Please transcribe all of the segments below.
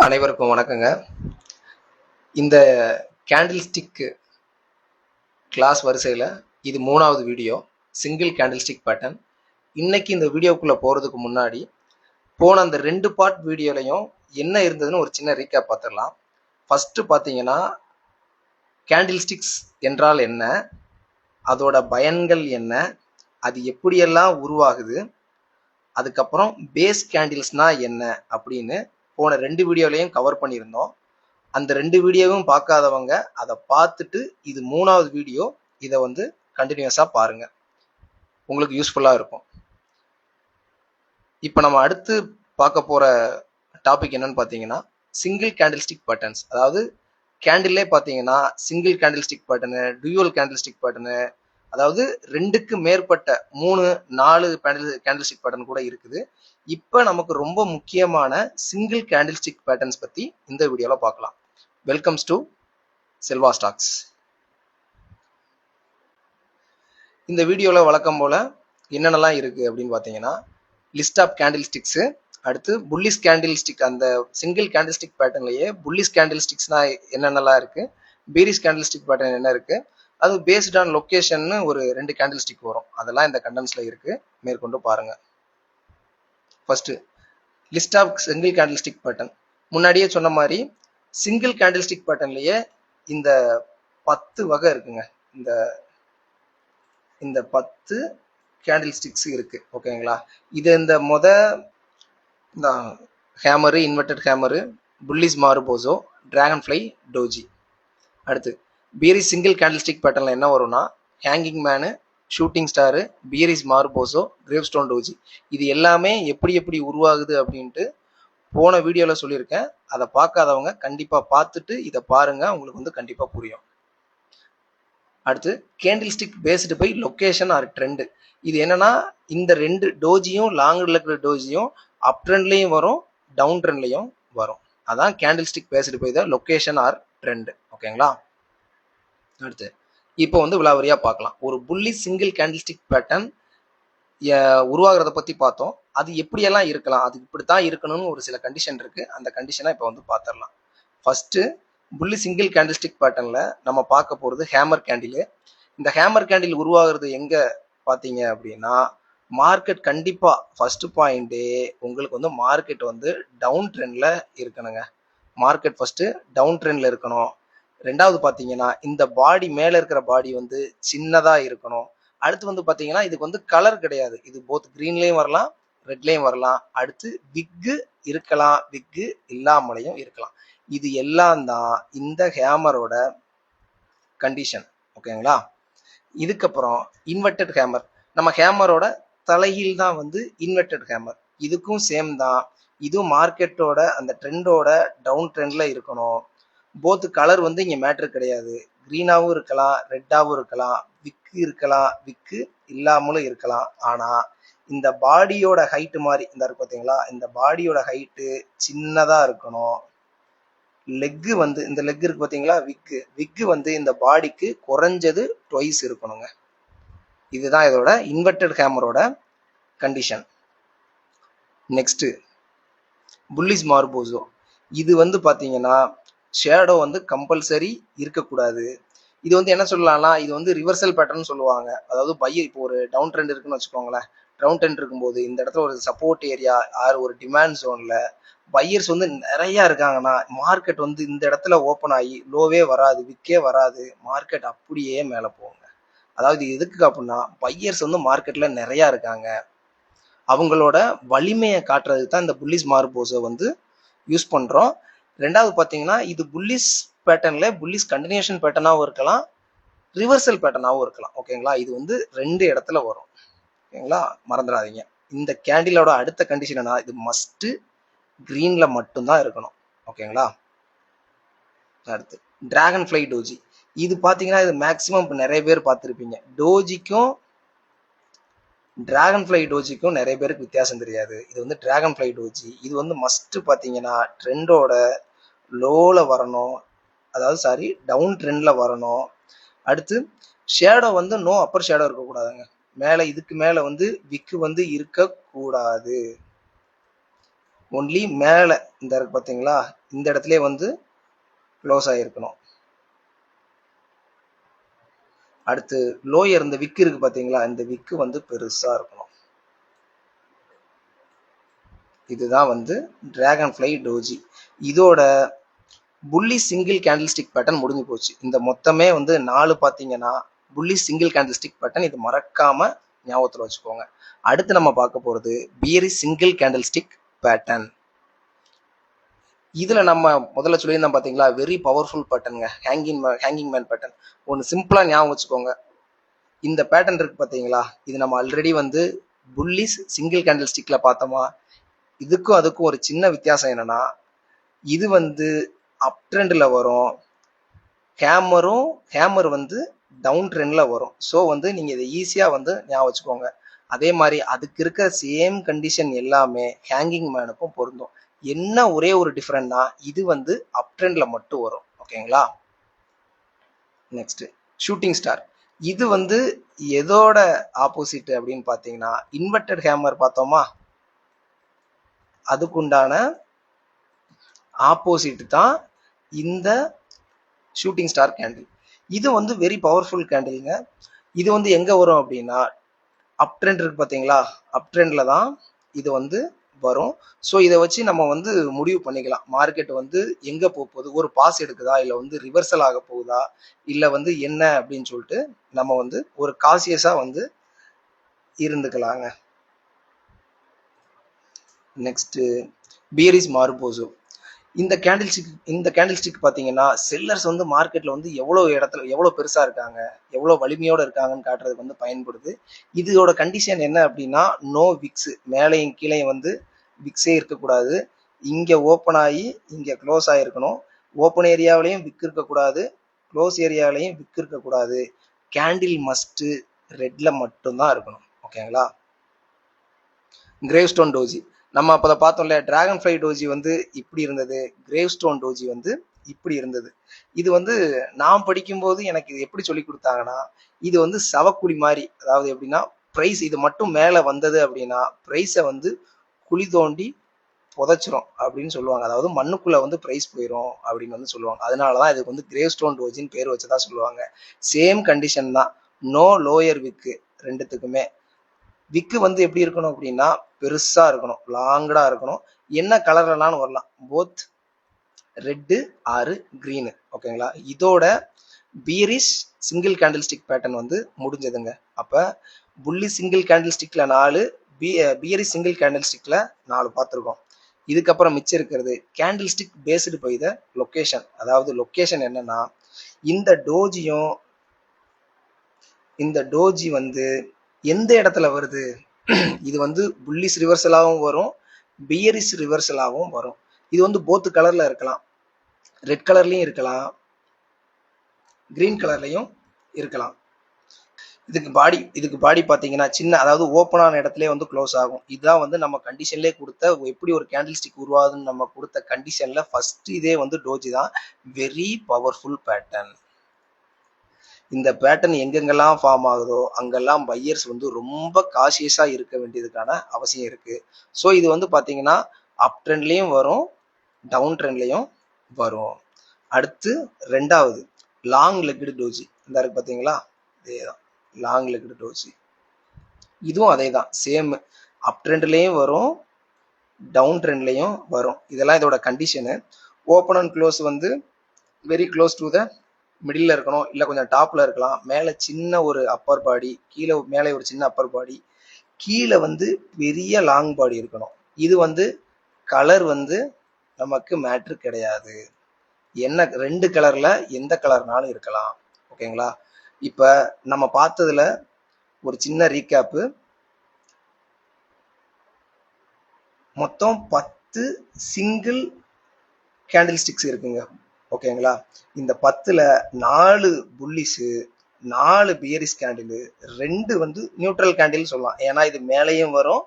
அனைவருக்கும் வணக்கங்க. இந்த கேண்டில் ஸ்டிக் கிளாஸ் வரிசையில் இது 3வது video, single candlestick pattern. இன்னைக்கு இந்த வீடியோக்குள்ளே போகிறதுக்கு முன்னாடி போன அந்த 2 பார்ட் வீடியோலையும் என்ன இருந்ததுன்னு ஒரு சின்ன ரீகேப் பார்த்துடலாம். ஃபஸ்ட்டு பார்த்தீங்கன்னா கேண்டில் ஸ்டிக்ஸ் என்றால் என்ன, அதோட பயன்கள் என்ன, அது எப்படியெல்லாம் உருவாகுது, அதுக்கப்புறம் பேஸ் கேண்டில்ஸ்னா என்ன அப்படின்னு போன 2 வீடியோலையும் கவர் பண்ணியிருந்தோம். அந்த 2 வீடியோவும் பார்க்காதவங்க அதை பார்த்துட்டு இது 3வது வீடியோ, இதை வந்து கண்டினியூஸாக பாருங்க, உங்களுக்கு யூஸ்ஃபுல்லாக இருக்கும். இப்போ நம்ம அடுத்து பார்க்க போகிற டாபிக் என்னன்னு பார்த்தீங்கன்னா சிங்கிள் கேண்டில் ஸ்டிக் பேட்டர்ன்ஸ். அதாவது கேண்டில்லே பார்த்தீங்கன்னா single candle stick pattern, dual candle stick pattern, அதாவது 2க்கு மேற்பட்ட 3, 4 கேண்டில் ஸ்டிக் பேட்டர்ன் கூட இருக்குது. இப்போ நமக்கு ரொம்ப முக்கியமான சிங்கிள் கேண்டில் ஸ்டிக் பேட்டர்ன்ஸ் பற்றி இந்த வீடியோவில் பார்க்கலாம். Welcomes to Selva stocks. இந்த வீடியோவில் வழக்கம் போல் என்னென்னலாம் இருக்குது அப்படின்னு பார்த்தீங்கன்னா லிஸ்ட் ஆஃப் கேண்டில் ஸ்டிக்ஸு, அடுத்து புல்லிஷ் கேண்டில் ஸ்டிக், அந்த சிங்கிள் கேண்டில் ஸ்டிக் பேட்டர்ன்லேயே புல்லிஷ் கேண்டில் ஸ்டிக்ஸ்னால் என்னென்னலாம் இருக்குது, பீரிஷ் கேண்டில் ஸ்டிக் பேட்டர்ன் என்ன இருக்குது, அது பேஸ்ட் ஆன் லொக்கேஷன்னு ஒரு 2 கேண்டில் ஸ்டிக் வரும். அதெல்லாம் இந்த கண்டென்ட்ஸில் இருக்குது, மேற்கொண்டு பாருங்கள். First list of single candlestick pattern. முன்னாடியே சொன்ன மாதிரி சிங்கிள் கேண்டில் ஸ்டிக் பேட்டர்ன்லேயே இந்த 10 வகை இருக்குங்க. இந்த 10 கேண்டில் ஸ்டிக்ஸ் இருக்கு, ஓகேங்களா. இது இந்த இந்த hammer, inverted hammer, bullish marubozu, dragonfly, doji. அடுத்து பீரிஷ் சிங்கிள் கேண்டில் ஸ்டிக் பேட்டர்ல என்ன வரும்னா hanging man, shooting star, bearish marubozu, gravestone doji. இது எல்லாமே எப்படி உருவாகுது அப்படின்ட்டு போன வீடியோவில் சொல்லியிருக்கேன். அதை பார்க்காதவங்க கண்டிப்பாக பார்த்துட்டு இதை பாருங்க, உங்களுக்கு வந்து கண்டிப்பாக புரியும். அடுத்து candlestick based by location or trend. இது என்னன்னா இந்த 2 டோஜியும், லாங்கில் இருக்கிற டோஜியும் அப் ட்ரெண்ட்லையும் வரும், டவுன் ட்ரெண்ட்லையும் வரும். அதான் candlestick based by the location or trend, ஓகேங்களா. அடுத்து இப்போ வந்து விலாவரியா பார்க்கலாம். ஒரு bullish single candlestick pattern உருவாகிறத பற்றி பார்த்தோம். அது எப்படியெல்லாம் இருக்கலாம், அது இப்படித்தான் இருக்கணும்னு ஒரு சில கண்டிஷன் இருக்குது. அந்த கண்டிஷனை இப்போ வந்து பார்த்துடலாம். ஃபஸ்ட்டு புல்லி சிங்கிள் கேண்டில் ஸ்டிக் பேட்டர்னில் நம்ம பார்க்க போகிறது ஹேமர் கேண்டில். இந்த ஹேமர் கேண்டில் உருவாகிறது எங்கே பார்த்தீங்க அப்படின்னா மார்க்கெட் கண்டிப்பாக ஃபஸ்ட்டு பாயிண்டே உங்களுக்கு வந்து மார்க்கெட் வந்து டவுன் ட்ரெண்டில் இருக்கணுங்க. மார்க்கெட் ஃபஸ்ட்டு டவுன் ட்ரெண்டில் இருக்கணும். ரெண்டாவது பார்த்தீங்கன்னா இந்த பாடி, மேலே இருக்கிற பாடி வந்து சின்னதாக இருக்கணும். அடுத்து வந்து பார்த்தீங்கன்னா இதுக்கு வந்து கலர் கிடையாது, இது போத் க்ரீன்லேயும் வரலாம், ரெட்லேயும் வரலாம். அடுத்து விக்கு இருக்கலாம், விக்கு இல்லாமலையும் இருக்கலாம். இது எல்லாம் தான் இந்த ஹேமரோட கண்டிஷன், ஓகேங்களா. இதுக்கப்புறம் இன்வெர்டட் ஹேமர். நம்ம ஹேமரோட தலைகீழ் தான் வந்து இன்வெர்டட் ஹேமர். இதுக்கும் சேம் தான், இதுவும் மார்க்கெட்டோட அந்த ட்ரெண்டோட டவுன் ட்ரெண்ட்ல இருக்கணும். போத்து கலர் வந்து இங்கே மேட்ரு கிடையாது, க்ரீனாகவும் இருக்கலாம், ரெட்டாகவும் இருக்கலாம், விக்கு இருக்கலாம், விக்கு இல்லாமலும் இருக்கலாம். ஆனால் இந்த பாடியோட ஹைட்டு மாதிரி இந்த இருக்கு பார்த்தீங்களா, இந்த பாடியோட ஹைட்டு சின்னதாக இருக்கணும். லெக்கு வந்து இந்த லெக் இருக்கு பார்த்தீங்களா, விக்கு வந்து இந்த பாடிக்கு குறைஞ்சது ட்வைஸ் இருக்கணுங்க. இதுதான் இதோட இன்வெர்டட் ஹேமரோட கண்டிஷன். Next bullish marubozu. இது வந்து பார்த்தீங்கன்னா ஷேடோ வந்து கம்பல்சரி இருக்கக்கூடாது. இது வந்து என்ன சொல்லலாம்னா இது வந்து ரிவர்சல் பேட்டர்ன் சொல்லுவாங்க. அதாவது பையர் இப்போ ஒரு டவுன் ட்ரெண்ட் இருக்குன்னு வச்சுக்கோங்களேன். டவுன் ட்ரெண்ட் இருக்கும்போது இந்த இடத்துல ஒரு சப்போர்ட் ஏரியா ஆர் ஒரு டிமாண்ட் ஜோன்ல பையர்ஸ் வந்து நிறைய இருக்காங்கன்னா மார்க்கெட் வந்து இந்த இடத்துல ஓப்பன் ஆகி லோவே வராது, விக்கே வராது, மார்க்கெட் அப்படியே மேலே போகுங்க. அதாவது எதுக்கு அப்படின்னா பையர்ஸ் வந்து மார்க்கெட்ல நிறைய இருக்காங்க, அவங்களோட வலிமையை காட்டுறதுக்கு தான் இந்த புல்லிஷ் மார்போசோ வந்து யூஸ் பண்றோம். ரெண்டாவது பார்த்தீங்கன்னா இது புல்லிஷ் பேட்டர்ன்ல புல்லிஷ் கண்டினியூஷன் பேட்டர்னாகவும் இருக்கலாம், ரிவர்சல் பேட்டர்னாகவும் இருக்கலாம், ஓகேங்களா. இது வந்து 2 இடத்துல வரும், ஓகேங்களா, மறந்துடாதீங்க. இந்த கேண்டிலோட அடுத்த கண்டிஷன் என்ன, இது மஸ்ட் கிரீன்ல மட்டும்தான் இருக்கணும், ஓகேங்களா. அடுத்து டிராகன் ஃப்ளை டோஜி. இது பார்த்தீங்கன்னா இது மேக்சிமம் இப்போ நிறைய பேர் பார்த்துருப்பீங்க. டோஜிக்கும் டிராகன் ஃப்ளை டோஜிக்கும் நிறைய பேருக்கு வித்தியாசம் தெரியாது. இது வந்து டிராகன் ஃப்ளை டோஜி. இது வந்து மஸ்ட் பார்த்தீங்கன்னா ட்ரெண்டோட லோவில் வரணும், அதாவது டவுன் ட்ரெண்டில் வரணும். அடுத்து ஷேடோ வந்து நோ அப்பர் ஷேடோ இருக்கக்கூடாதுங்க. மேலே இதுக்கு மேலே வந்து விக்கு வந்து இருக்கக்கூடாது. ஒன்லி மேலே இந்த இருக்கு பார்த்தீங்களா, இந்த இடத்துல வந்து க்ளோஸ் ஆகிருக்கணும். அடுத்து லோயர் இந்த விக்கு இருக்கு பார்த்தீங்களா, இந்த விக்கு வந்து பெருசாக இருக்கணும். இதுதான் வந்து டிராகன் ஃப்ளை டோஜி. இதோட புள்ளி சிங்கிள் கேண்டில் ஸ்டிக் பேட்டர்ன் முடிஞ்சு போச்சு. இந்த மொத்தமே வந்து 4 பார்த்தீங்கன்னா புள்ளி சிங்கிள் கேண்டில் ஸ்டிக் பேட்டர்ன். இது மறக்காம ஞாபகத்தில் வச்சுக்கோங்க. அடுத்து நம்ம பார்க்க போகிறது bearish single candlestick pattern. இதில் நம்ம முதல்ல சொல்லியிருந்தோம் பார்த்தீங்களா, வெரி பவர்ஃபுல் பேட்டர்னுங்க, ஹேங்கிங் மேன் பேட்டர்ன். ஒன்று சிம்பிளாக ஞாபகம் வச்சுக்கோங்க. இந்த பேட்டர்ன் இருக்கு பார்த்தீங்களா, இது நம்ம ஆல்ரெடி வந்து புல்லிஸ் சிங்கிள் கேண்டில் ஸ்டிக்கில் பார்த்தோமா. இதுக்கும் அதுக்கும் ஒரு சின்ன வித்தியாசம் என்னன்னா, இது வந்து அப் ட்ரெண்டில் வரும், ஹேமர் வந்து டவுன் ட்ரெண்டில் வரும். ஸோ வந்து நீங்கள் இதை ஈஸியாக வந்து ஞாபகம் வச்சுக்கோங்க. அதே மாதிரி அதுக்கு இருக்கிற சேம் கண்டிஷன் எல்லாமே ஹேங்கிங் மேனுக்கும் பொருந்தும். என்ன ஒரே ஒரு டிஃப்ரெண்ட்னா, இது வந்து அப் ட்ரெண்டில் மட்டும் வரும். ஓகேங்களா. Next shooting star. இது வந்து எதோட ஆப்போசிட் அப்படின்னு பார்த்தீங்கன்னா, இன்வெர்டட் ஹேமர் பார்த்தோமா, அதுக்குண்டான ஆப்போசிட் தான் இந்த ஷூட்டிங் ஸ்டார் கேண்டில். இது வந்து வெரி பவர்ஃபுல் கேண்டில்ங்க. இது வந்து எங்கே வரும் அப்படின்னா, அப் ட்ரெண்ட் இருக்கு பார்த்தீங்களா, அப் ட்ரெண்டில் தான் இது வந்து வரும். ஸோ இதை வச்சு நம்ம வந்து முடிவு பண்ணிக்கலாம் மார்க்கெட் வந்து எங்கே போகுது, ஒரு பாஸ் எடுக்குதா, இல்லை வந்து ரிவர்சல் ஆக போகுதா, இல்லை வந்து என்ன அப்படின்னு சொல்லிட்டு நம்ம வந்து ஒரு காசியஸாக வந்து இருந்துக்கலாங்க. நெக்ஸ்ட்டு பியரிஸ் மார்போசோ. இந்த கேண்டில் ஸ்டிக் பார்த்தீங்கன்னா, செல்லர்ஸ் வந்து மார்க்கெட்டில் வந்து எவ்வளோ பெருசாக இருக்காங்க, எவ்வளோ வலிமையோடு இருக்காங்கன்னு காட்டுறதுக்கு வந்து பயன்படுது. இதோட கண்டிஷன் என்ன அப்படின்னா, நோ விக்ஸு, மேலேயும் கீழேயும் வந்து விக்ஸே இருக்கக்கூடாது. இங்கே ஓப்பன் ஆகி இங்கே க்ளோஸ் ஆகிருக்கணும். ஓப்பன் ஏரியாவிலையும் விக் இருக்கக்கூடாது, க்ளோஸ் ஏரியாவிலையும் விக் இருக்கக்கூடாது. கேண்டில் மஸ்ட்டு ரெட்டில் மட்டும்தான் இருக்கணும். ஓகேங்களா. கிரேவ் ஸ்டோன் டோஜி நம்ம அப்போ பார்த்தோம்ல, டிராகன் ஃப்ளை டோஜி வந்து இப்படி இருந்தது, கிரேவ் ஸ்டோன் டோஜி வந்து இப்படி இருந்தது. இது வந்து நான் படிக்கும்போது எனக்கு இது எப்படி சொல்லி கொடுத்தாங்கன்னா, இது வந்து சவக்குழி மாதிரி. அதாவது எப்படின்னா, ப்ரைஸ் இது மட்டும் மேலே வந்தது அப்படின்னா ப்ரைஸை வந்து குழி தோண்டி புதைச்சிரும் அப்படின்னு சொல்லுவாங்க. அதாவது மண்ணுக்குள்ளே வந்து ப்ரைஸ் போயிடும் அப்படின்னு வந்து சொல்லுவாங்க. அதனால தான் இதுக்கு வந்து கிரேவ் ஸ்டோன் டோஜின்னு பேர் வச்சதா சொல்லுவாங்க. சேம் கண்டிஷன் தான், நோ லோயர் விக்கு ரெண்டுத்துக்குமே. விக்கு வந்து எப்படி இருக்கணும் அப்படின்னா, பெருசா இருக்கணும், லாங்கடா இருக்கணும். என்ன கலர்லனாலும் வரலாம், போத் ரெட்டு ஆறு கிரீனு. ஓகேங்களா. இதோட bearish single candlestick pattern வந்து முடிஞ்சதுங்க. அப்ப புள்ளி சிங்கிள் கேண்டில் ஸ்டிக்ல 4, பியரிஷ் சிங்கிள் கேண்டில் ஸ்டிக்ல 4 பார்த்துருக்கோம். இதுக்கப்புறம் மிச்சம் இருக்கிறது candlestick based by the location. அதாவது லொக்கேஷன் என்னன்னா, இந்த டோஜி வந்து எந்த இடத்துல வருது, இது வந்து புல்லிஸ் ரிவர்சலாகவும் வரும், பியரிஸ் ரிவர்சலாகவும் வரும். இது வந்து போத்து கலர்ல இருக்கலாம், ரெட் கலர்லயும் இருக்கலாம், கிரீன் கலர்லயும் இருக்கலாம். இதுக்கு பாடி பார்த்தீங்கன்னா சின்ன, அதாவது ஓப்பனான இடத்துல வந்து க்ளோஸ் ஆகும். இதுதான் வந்து நம்ம கண்டிஷன்லேயே கொடுத்த எப்படி ஒரு கேண்டில் ஸ்டிக் உருவாகுதுன்னு நம்ம கொடுத்த கண்டிஷன்ல ஃபர்ஸ்ட் இதே வந்து டோஜி தான். Very powerful pattern. இந்த பேட்டர்ன் எங்கெங்கெல்லாம் ஃபார்ம் ஆகுதோ அங்கெல்லாம் பையர்ஸ் வந்து ரொம்ப காஷியஸாக இருக்க வேண்டியதுக்கான அவசியம் இருக்குது. ஸோ இது வந்து பார்த்தீங்கன்னா அப் ட்ரெண்ட்லேயும் வரும், டவுன் ட்ரெண்ட்லேயும் வரும். அடுத்து ரெண்டாவது லாங் லெக்டு டோஜி. இந்த இருக்கு பார்த்தீங்களா, இதே தான் லாங் லெக்டு டோஜி. இதுவும் அதே தான், சேம், அப் ட்ரெண்ட்லேயும் வரும், டவுன் ட்ரெண்ட்லேயும் வரும். இதெல்லாம் இதோட கண்டிஷனு. ஓப்பன் அண்ட் க்ளோஸ் வந்து very close to the middle இருக்கணும், இல்லை கொஞ்சம் டாப்பில் இருக்கலாம். மேலே சின்ன ஒரு அப்பர் பாடி, கீழே மேலே ஒரு சின்ன அப்பர் பாடி, கீழே வந்து பெரிய லாங் பாடி இருக்கணும். இது வந்து கலர் வந்து நமக்கு மேட்ரு கிடையாது, என்ன ரெண்டு கலரில் எந்த கலர்னாலும் இருக்கலாம். ஓகேங்களா. இப்போ நம்ம பார்த்ததுல ஒரு சின்ன ரீகேப்பு, மொத்தம் 10 சிங்கிள் கேண்டில் ஸ்டிக்ஸ் இருக்குங்க. ஓகேங்களா. இந்த 10ல் 4 புல்லிஸு, 4 பியரிஸ் கேண்டிலு, 2 வந்து நியூட்ரல் கேண்டில் சொல்லலாம். ஏன்னா இது மேலேயும் வரும்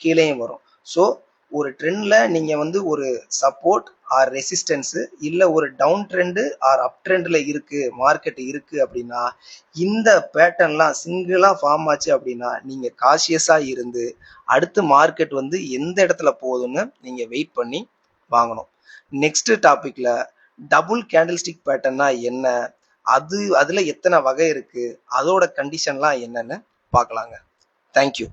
கீழேயும் வரும். ஸோ ஒரு ட்ரெண்ட்ல நீங்க வந்து ஒரு சப்போர்ட் ஆர் ரெசிஸ்டன்ஸ் இல்ல ஒரு டவுன் ட்ரெண்ட் ஆர் அப் ட்ரெண்ட்ல இருக்கு மார்க்கெட் இருக்கு அப்படின்னா இந்த பேட்டர்ன்லாம் சிங்கிளா ஃபார்ம் ஆச்சு அப்படின்னா நீங்க காஷியஸா இருந்து அடுத்து மார்க்கெட் வந்து எந்த இடத்துல போகுதுன்னு நீங்க வெயிட் பண்ணி வாங்கணும். நெக்ஸ்ட் டாபிக்ல டபுள் கேண்டில்ஸ்டிக் பேட்டர்னா என்ன, அதுல எத்தனை வகை இருக்கு, அதோட கண்டிஷன்லாம் என்னன்னு பார்க்கலாங்க. தேங்க்யூ.